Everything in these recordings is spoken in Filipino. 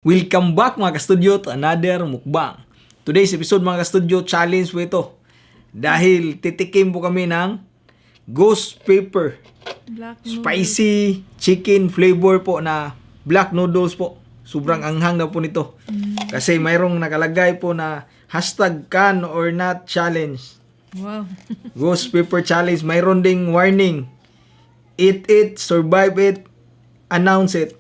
Welcome back mga ka-studio to another mukbang. Today's episode mga ka-studio, challenge po ito. Dahil titikim po kami ng ghost pepper Black spicy chicken flavor po na black noodles po. Sobrang anghang na po nito. Kasi mayroong nakalagay po na hashtag can or not challenge. Wow. Ghost pepper challenge. Mayroon ding warning. Eat it, survive it, announce it.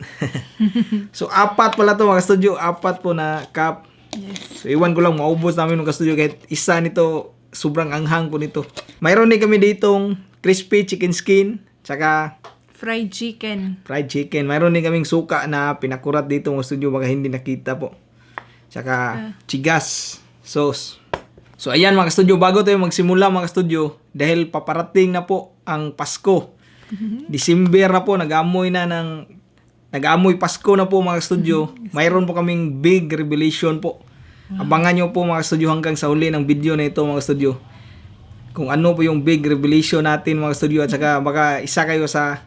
So, apat pala to mga studio. Apat po na cup. Yes. So, iwan ko lang maubos namin mga studio kahit isa nito, sobrang anghang po nito. Mayroon din kami ditong crispy chicken skin, tsaka Fried chicken. fried chicken. Mayroon din kaming suka na pinakurat dito mga studio baka hindi nakita po. Tsaka chigas sauce. So, ayan mga studio, bago tayo magsimula mga studio, dahil paparating na po ang Pasko. December na po, nag-amoy Pasko na po mga studio. Mayroon po kaming big revelation po. Abangan nyo po mga studio hanggang sa huli ng video na ito mga studio. Kung ano po yung big revelation natin mga studio at saka baka isa kayo sa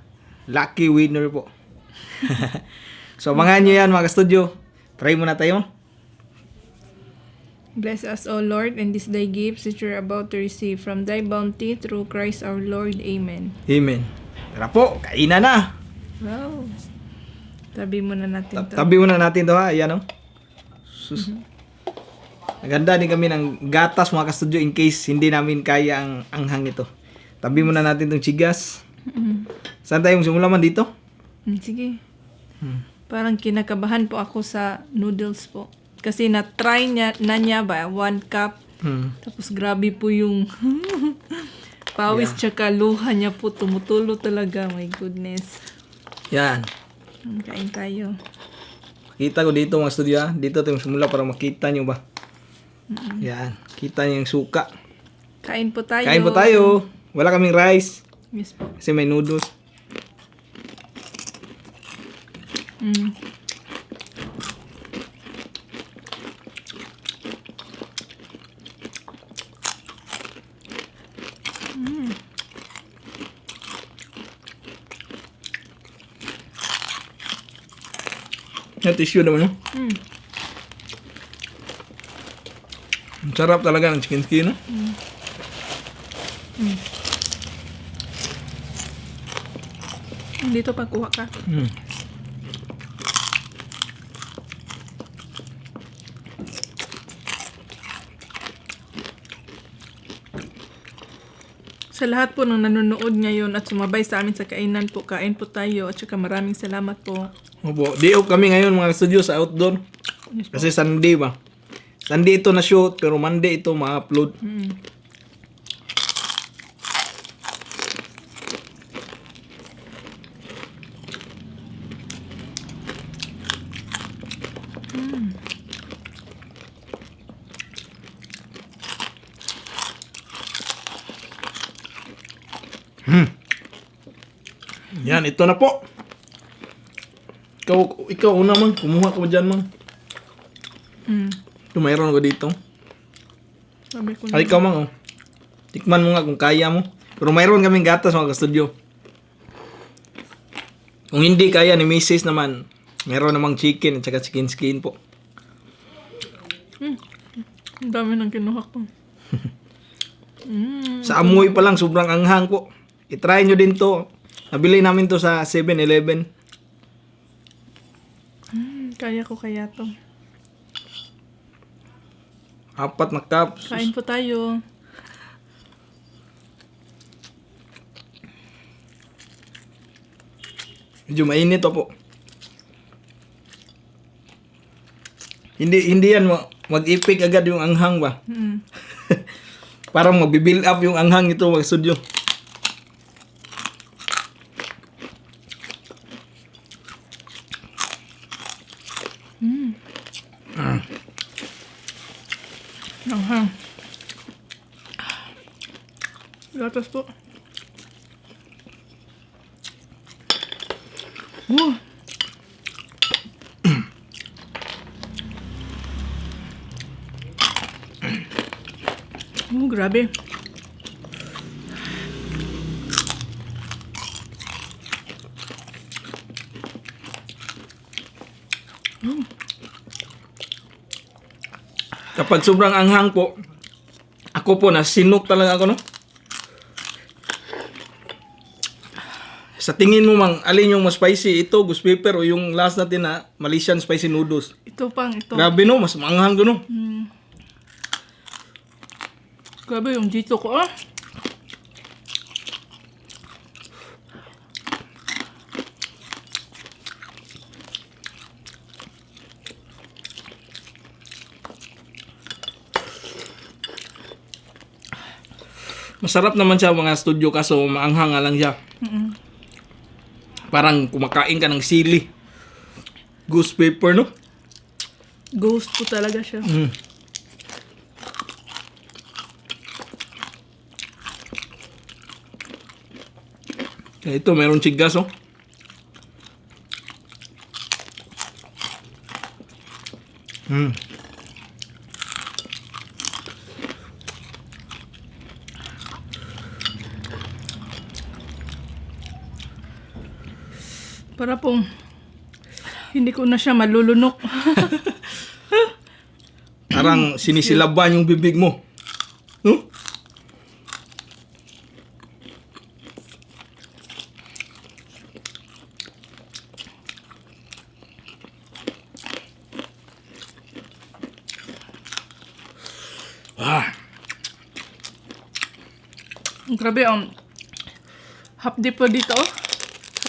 lucky winner po. So abangan nyo yan mga studio. Pray muna tayo. Bless us, O Lord, and this thy gifts that you're about to receive from thy bounty through Christ our Lord. Amen. Amen. Tara po, kainan na. Wow. Tabi muna natin to. Tabi muna natin to ha. Ayan o. Sus. Naganda din kami ng gatas mga ka-studio in case hindi namin kaya ang anghang ito. Tabi muna natin tong chigas. Saan tayo simula man dito? Sige. Parang kinakabahan po ako sa noodles po. Kasi na-try niya ba, 1 cup. Tapos grabe po yung pawis tsaka luha niya po. Tumutulo talaga. My goodness. Yan. Kain tayo. Kita ko dito mga studio ha. Dito tayo simula para makita nyo ba. Yan. Kita nyo yung suka. Kain po tayo. Kain po tayo. Wala kaming rice. Yes po. Kasi may noodles. Yung tissue naman yun. Ang sarap talaga ng chicken skin, no? Dito pa kuha ka. Sa lahat po ng nanonood ngayon at sumabay sa amin sa kainan po, kain po tayo at saka maraming salamat po. Opo. Day off kami ngayon mga studio sa outdoor. Yes po. Kasi Sunday ba? Sunday ito na shoot pero Monday ito ma-upload. Yan, ito na po. Ikaw una man, kumuha ko dyan man. Ito mayroon ko dito. Sabi ko Ay, ikaw man, oh. Tikman mo nga kung kaya mo. Pero mayroon kaming gatas mga ka-studio. Kung hindi kaya ni Mrs. naman, mayroon namang chicken at saka chicken skin po. ang dami ng kinuha ko. Sa amoy pa lang, sobrang anghang po. I-try nyo din to. Nabili namin to sa 7-Eleven. Kaya ko kaya to. 4 na cup. Kain po tayo. Medyo mainit to po. Hindi yan mag-ipik agad yung anghang ba? Parang mag-build up yung anghang ito mga studio. Aha. Gatas po. Grabe. Kapag sobrang anghang po, ako po nasinok talaga ako, no? Sa tingin mo, mang, alin yung mas spicy? Ito, ghost pepper, o yung last natin na Malaysian spicy noodles? Ito pang ito. Grabe, no? Mas maanghang ko, no? Grabe yung dito ko, ah. Masarap naman siya mga studio kaso maanghang nga lang siya. Parang kumakain ka ng sili. Ghost pepper, no? Ghost po talaga siya. Kaya ito, meron chigas, oh. Para pong hindi ko na siya malulunok. Parang sinisilaban yung bibig mo. No? Grabe, hapdi po dito.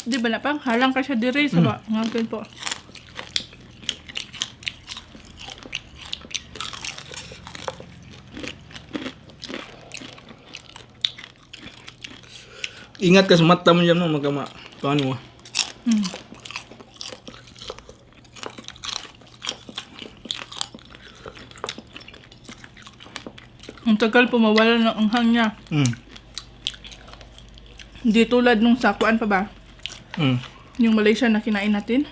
Hapdi ba na pang? Halang ka siya diri sa ba? Ngayon po. Ingat ka sa mata mo dyan, no? Magkama. Paano mo? Ang tagal po mawala ng anghang niya. Hindi tulad nung sakuan pa ba? Yung Malaysia na kinain natin.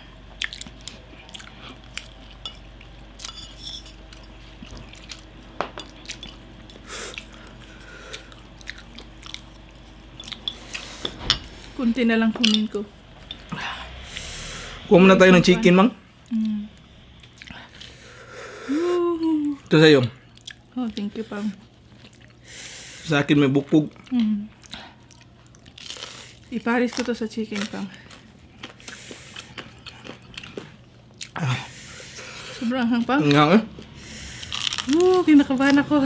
Kunti na lang kunin ko. Kuha muna tayo ng chicken, mang. Ito sa'yo. Oh, thank you, Pam. Sa akin may bukog. Iparis ko to sa chicken, Pam. Sobrang hang, Pam. Nga, eh? Kinakabahan ako.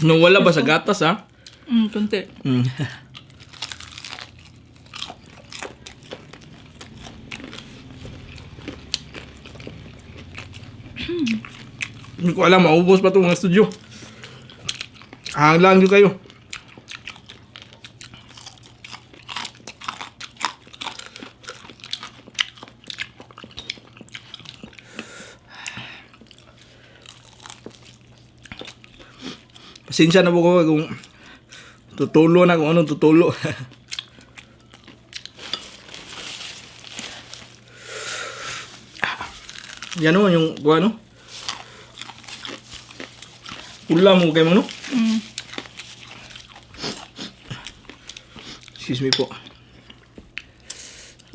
Nung wala ba sa gatas, ha? Kunti. Hindi ko alam, maubos pa ito mga studio. Lang nyo kayo. Pasensya na po ko kung tutulo na kung anong tutulo. Yan o, yung ano? Pula mo kayo mo, no? Excuse me po.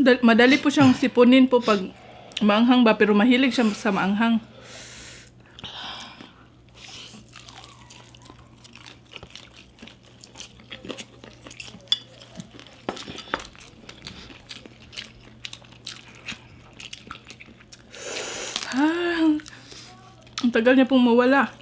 Madali po siyang sipunin po pag maanghang ba, pero mahilig siya sa maanghang. Ang tagal niya pong mawala.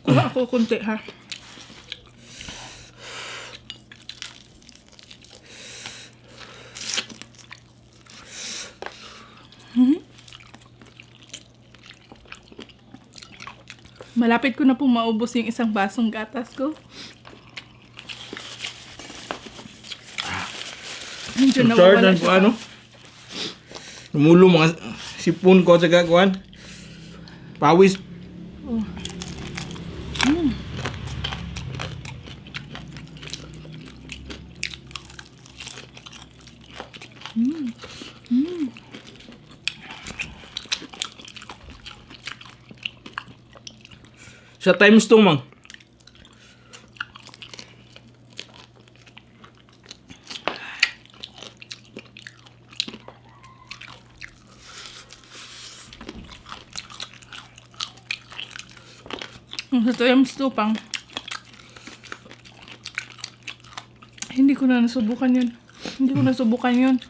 Kuha ako kunti, ha? Malapit ko na pong maubos yung isang basong gatas ko. Medyo nawawala ko siya. ano. Numulo mga sipon ko sa kuan. Pawis. Oh. Sa times 2 mang. Sa times 2 pang. Hindi ko na nasubukan yun. Hindi ko nasubukan yun.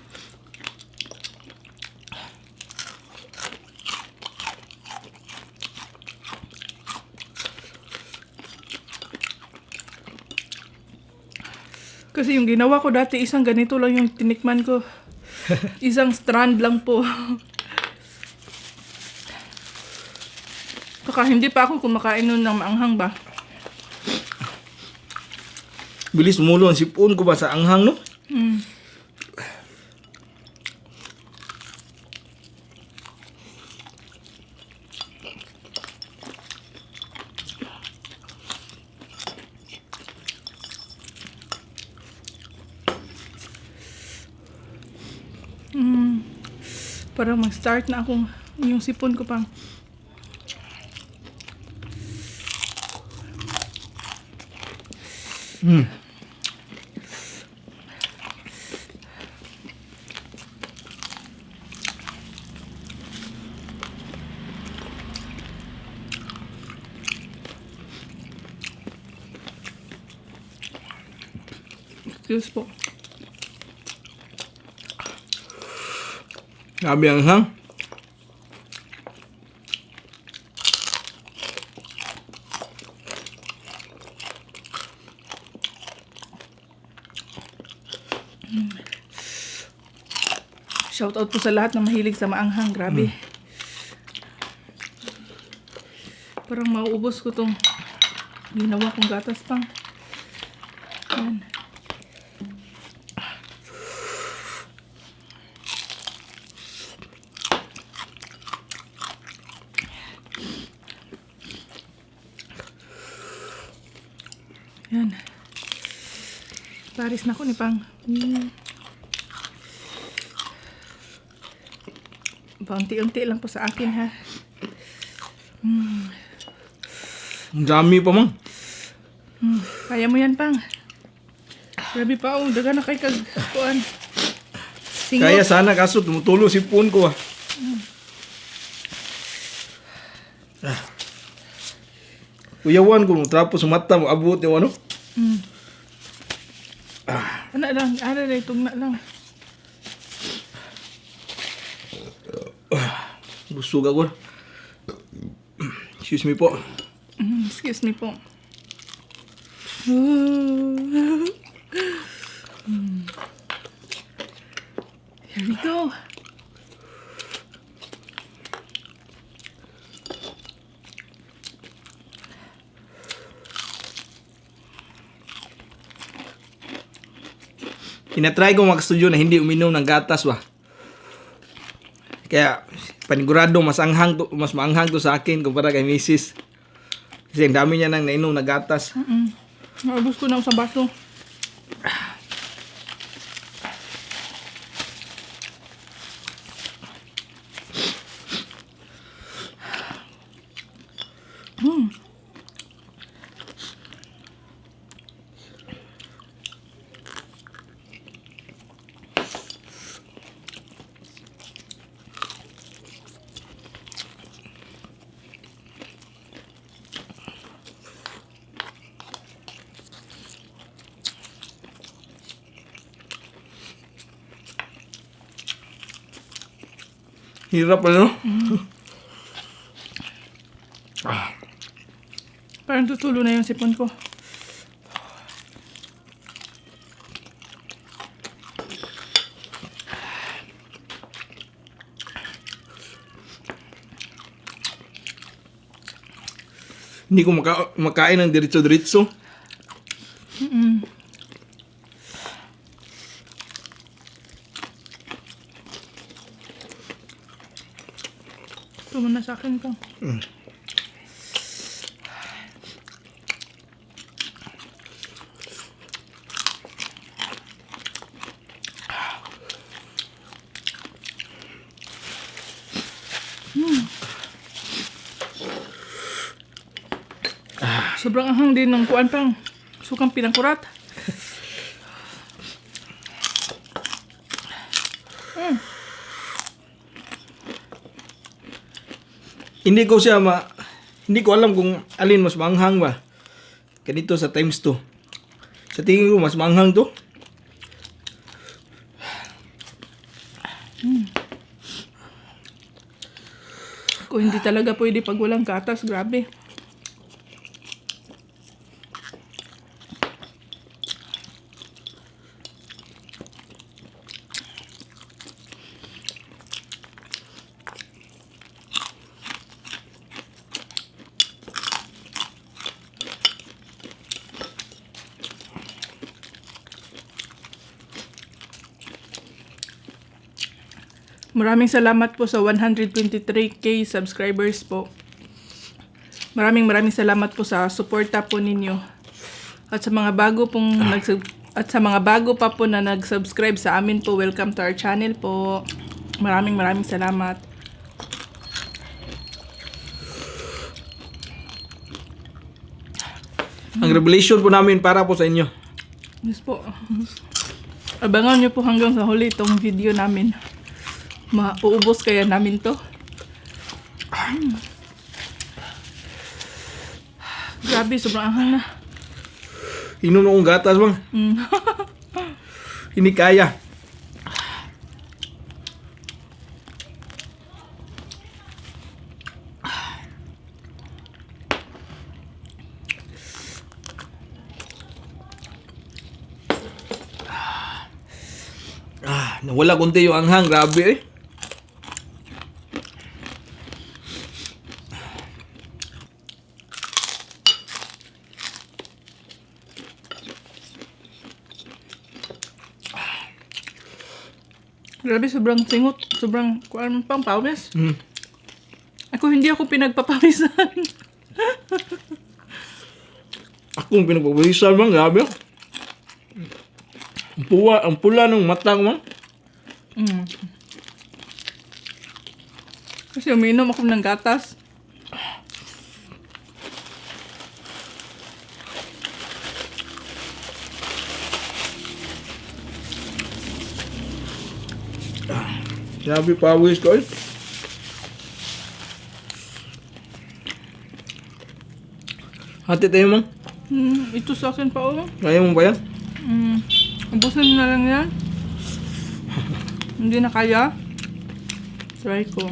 Kasi yung ginawa ko dati, isang ganito lang yung tinikman ko. Isang strand lang po. Baka hindi pa ako kumakain nun ng maanghang ba? Bilis umulo ang sipon ko ba sa anghang no? Hmm. Parang mag-start na akong yung sipon ko pang. Excuse po. Grabe ang anghang. Shoutout po sa lahat na mahilig sa maanghang. Grabe. Parang mauubos ko tong ginawa kong gatas pang. Yan. Yan. Paris na ko ni pang. Paunti-unti lang po sa akin ha. Ang dami pa mang. Kaya mo yan pang. Grabe pa oh, daga na kay kagkuan. Kaya sana kaso tumutulo sipon ko ah. Kuyawan ko trapo sa mata mo abot yung ano. Ano lang, tugna lang. Busog ako. Excuse me po. Excuse me po. Here we go. Tinatry ko mag-studio na hindi uminom ng gatas ba. Kaya panigurado mas maanghang to sa akin kumpara kay Mrs. Kasi ang dami niya nang nainom na gatas. Naubos ko na sa baso. Hirap ano? Parang tutulo na yung sipon ko. Hindi ko makain ng diretso-diretso. Ito muna sa akin to. Sobrang anghang din ng kuan pang sukang pinangkurat. Hindi ko alam kung alin mas maanghang ba. Ganito sa times 2. Sa tingin ko mas maanghang to. Kung hindi talaga pwede pag walang gatas, grabe. Maraming salamat po sa 123k subscribers po. Maraming salamat po sa suporta po ninyo. At sa mga bago pa po na nag-subscribe sa amin po, welcome to our channel po. Maraming salamat. Ang revelation po namin para po sa inyo. Yes po. Abangan nyo po hanggang sa huli itong video namin. Mauubos kaya namin to. Grabe, sobrang anghang na. Inom akong gatas bang. Hindi kaya. Nawala konti yung anghang. Grabe eh. Grabe, sobrang singot. Sobrang kuan pang pawis. Hindi ako pinagpapawisan. Akong pinagpapawisan bang. Grabe. Ang pula ng mata ko bang. Kasi uminom ako ng gatas. Grabe pawis ko eh. Hati tayo mang. Ito sa akin pa oh. Kaya mo ba yan? Ubusin na lang yan. Hindi na kaya. Try ko.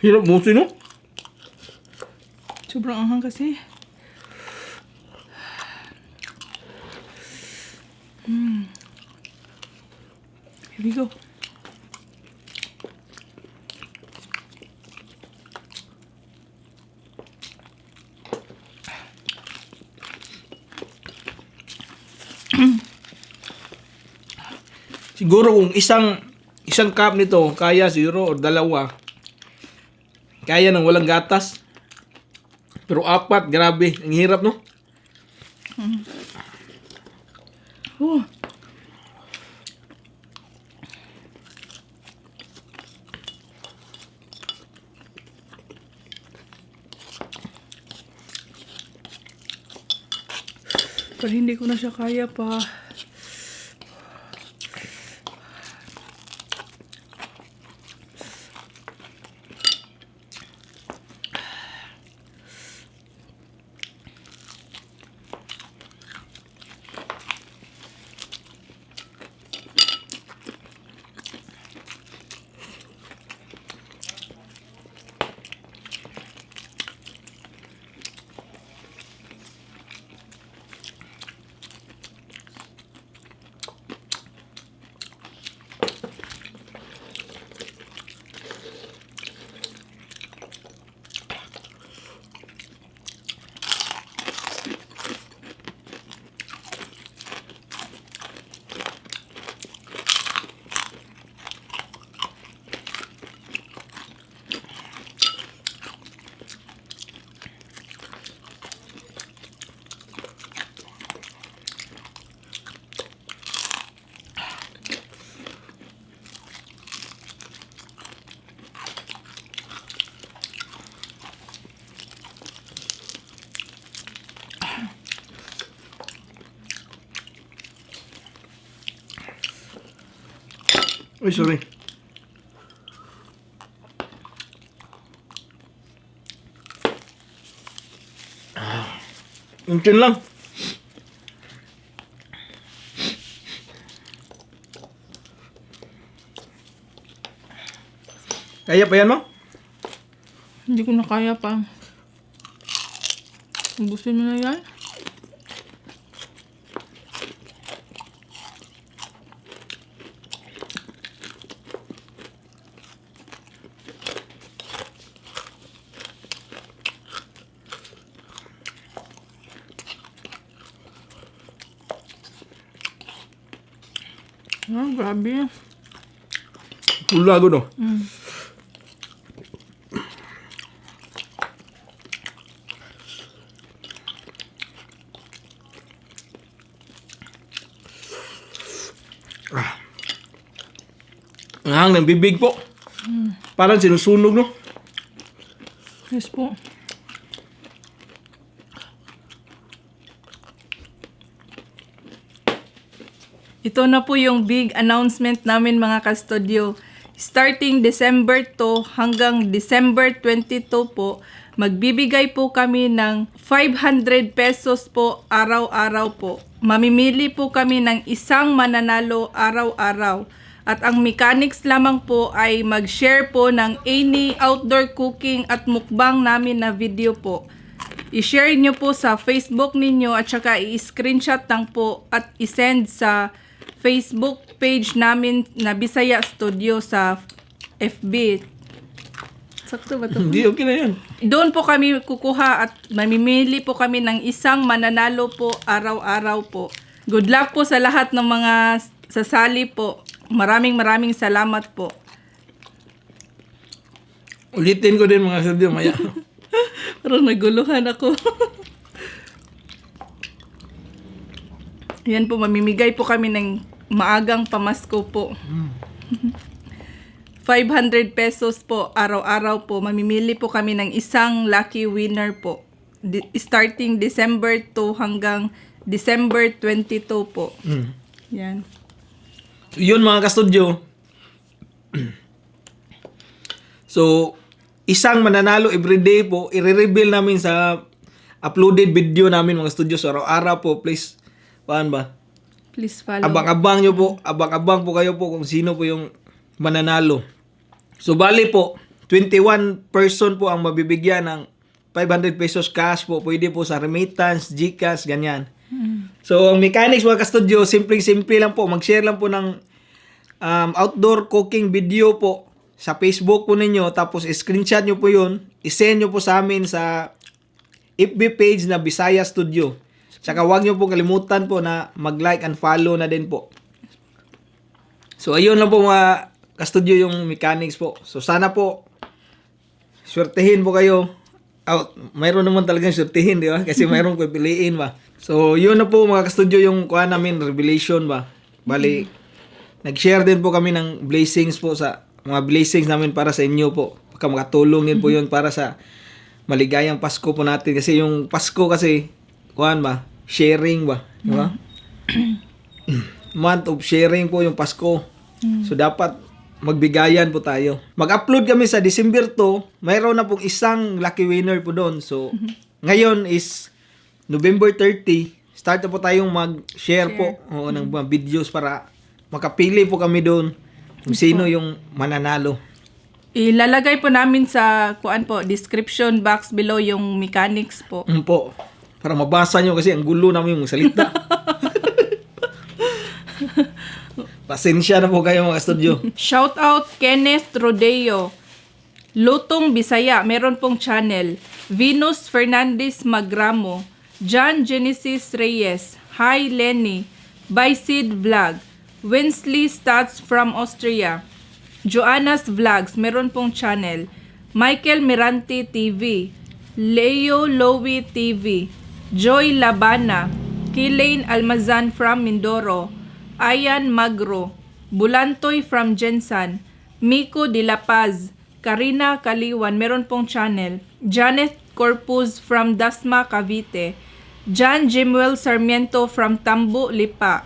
Hirap mo sino? Sobrang anghang kasi. Here we go. Siguro kung isang cup nito kaya siguro o dalawa. Kaya nang walang gatas. Pero 4, grabe. Ang hirap no? Pero hindi ko na siya kaya pa. Uy, sorry. Mungkin lang. Kaya pa yan mo? Hindi ko na kaya pa. Ubusin mo na yan. Ah, grabe. Ulago no. Ang ng bibig po. Parang sinusunog no. Yes po. Ito na po yung big announcement namin mga ka-studio. Starting December 2 hanggang December 22 po, magbibigay po kami ng 500 pesos po araw-araw po. Mamimili po kami ng isang mananalo araw-araw. At ang mechanics lamang po ay mag-share po ng any outdoor cooking at mukbang namin na video po. I-share nyo po sa Facebook ninyo at saka i-screenshot lang po at i-send sa Facebook page namin na Bisaya Studio sa FB. Sakto ba ito? Hindi, okay na yan. Doon po kami kukuha at mamimili po kami ng isang mananalo po araw-araw po. Good luck po sa lahat ng mga sasali po. Maraming salamat po. Ulitin ko din mga studio maya. Parang naguluhan ako. Yan po, mamimigay po kami ng maagang pamasko po. 500 pesos po araw-araw po. Mamimili po kami ng isang lucky winner po. Starting December 2 hanggang December 22 po. Yan. Yun mga ka-studio. So, isang mananalo everyday po, i-reveal namin sa uploaded video namin mga studio. So, araw-araw po, please, paan ba? Please follow. Abang-abang nyo po, abang-abang po kayo po kung sino po yung mananalo. So, bali po, 21 person po ang mabibigyan ng 500 pesos cash po. Pwede po sa remittance, GCash, ganyan. So, ang mechanics mga ka-studio, simple-simple lang po. Mag-share lang po ng outdoor cooking video po sa Facebook po ninyo. Tapos, screenshot nyo po yun. I-send nyo po sa amin sa FB page na Bisaya Studio. Tsaka huwag nyo po kalimutan po na mag-like and follow na din po. So, ayun lang po mga ka-studio yung mechanics po. So, sana po swertehin po kayo. Mayroon naman talagang swertehin, di ba? Kasi mayroon ko piliin ba. So, yun na po mga ka-studio yung kuha namin, revelation ba. Bali, nag-share din po kami ng blessings po sa mga blessings namin para sa inyo po. Baka makatulong din po yun para sa maligayang Pasko po natin. Kasi yung Pasko kasi, kuhaan ba, sharing ba. Di ba? Month of sharing po yung Pasko. So, dapat magbigayan po tayo. Mag-upload kami sa December 2. Mayroon na pong isang lucky winner po doon. So, ngayon is November 30. Start na po tayong mag-share po ng mga videos para makapili po kami doon kung sino yung mananalo. Ilalagay po namin sa description box below yung mechanics po. Po. Para mabasa nyo kasi ang gulo namin yung salita. Pasensya na po kayo mga studio. Shout out Kenneth Rodeo. Lutong Bisaya, meron pong channel. Venus Fernandez Magramo. John Genesis Reyes. Hi Lenny. Bicid Vlog. Winsley Stats from Austria. Joanna's Vlogs, meron pong channel. Michael Mirante TV. Leo Lowy TV. Joy Labana. Kilaine Almazan from Mindoro. Ayan Magro. Bulantoy from Jensan. Miko De La Paz. Karina Kaliwan, meron pong channel. Janet Corpus from Dasma, Cavite. John Jimuel Sarmiento from Tambo, Lipa.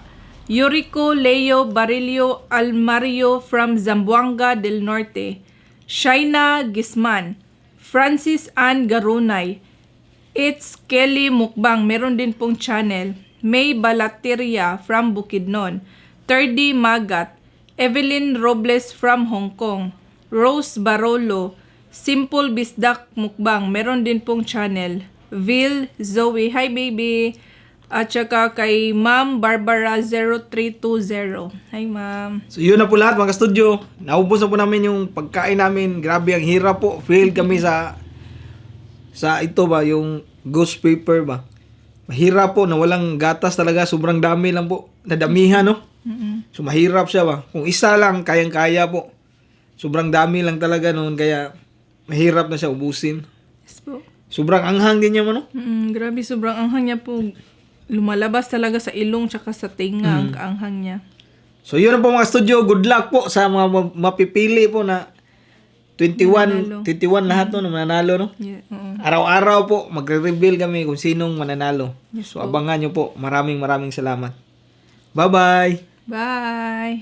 Yurico Leo Barillo Almario from Zamboanga del Norte, Shaina Gisman, Francis Ann Garunay, It's Kelly Mukbang, meron din pong channel, May Balateria from Bukidnon, 3D Magat, Evelyn Robles from Hong Kong, Rose Barolo, Simple Bisdak Mukbang, meron din pong channel, Vil Zoe, hi baby, at saka kay Ma'am Barbara 0320. Hi ma'am. So yun na po lahat mga studio. Naubos na po namin yung pagkain namin. Grabe ang hirap po. Fail kami sa ito ba, yung ghost paper ba. Mahirap po na walang gatas talaga. Sobrang dami lang po. Nadamihan no. So mahirap siya ba. Kung isa lang, kayang-kaya po. Sobrang dami lang talaga noon. Kaya mahirap na siya ubusin. Yes po. Sobrang anghang din niya mo no. Grabe, sobrang anghang niya po. Lumalabas talaga sa ilong tsaka sa tinga ang kaanghang niya. So yun na po mga studio. Good luck po sa mga mapipili po na 21 lahat no, na mananalo no. Yeah, Araw-araw po magre-reveal kami kung sinong mananalo. Yes So abangan nyo po. Maraming salamat. Bye-bye. Bye.